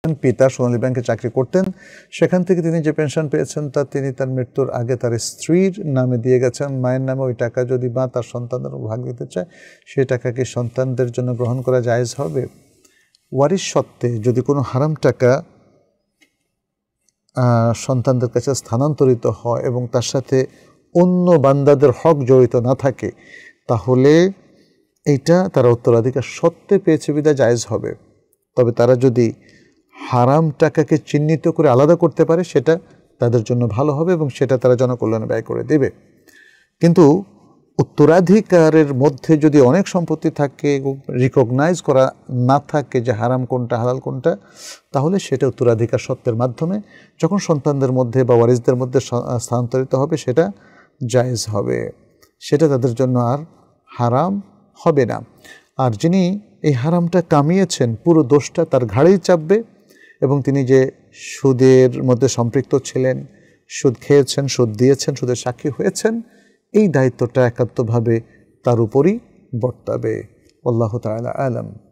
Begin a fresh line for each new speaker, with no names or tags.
করেছেন। পিতা সোনালী ব্যাংকে চাকরি করতেন, সেখান থেকে তিনি যে পেনশন পেয়েছেন তা তিনি তার মৃত্যুর আগে তার স্ত্রীর নামে দিয়ে গেছেন। মায়ের নামে ওই টাকা যদি মা তার সন্তানদের ভাগ দিতে চায়, সেই টাকা কি সন্তানদের জন্য গ্রহণ করা জায়েজ হবে? ওয়ারিশ সত্ত্বে যদি কোনো হারাম টাকা সন্তানদের কাছে স্থানান্তরিত হয় এবং তার সাথে অন্য বান্দাদের হক জড়িত না থাকে, তাহলে এইটা তারা উত্তরাধিকার সত্ত্বে পেয়েছে বিধায় জায়েজ হবে। তবে তারা যদি হারাম টাকাকে চিহ্নিত করে আলাদা করতে পারে, সেটা তাদের জন্য ভালো হবে এবং সেটা তারা জনকল্যাণে ব্যয় করে দেবে। কিন্তু উত্তরাধিকারের মধ্যে যদি অনেক সম্পত্তি থাকে, রিকগনাইজ করা না থাকে যে হারাম কোনটা হালাল কোনটা, তাহলে সেটা উত্তরাধিকার সত্ত্বের মাধ্যমে যখন সন্তানদের মধ্যে বা ওয়ারিসদের মধ্যে স্থানান্তরিত হবে, সেটা জায়েজ হবে, সেটা তাদের জন্য আর হারাম হবে না। আর যিনি এই হারামটা কামিয়েছেন, পুরো দোষটা তার ঘাড়েই চাপবে এবং তিনি যে সুদের মধ্যে সম্পৃক্ত ছিলেন, সুদ খেয়েছেন, সুদ দিয়েছেন, সুদের সাক্ষী হয়েছেন, এই দায়িত্বটা একান্তভাবে তার উপরই বর্তাবে। আল্লাহু তাআলা আলাম।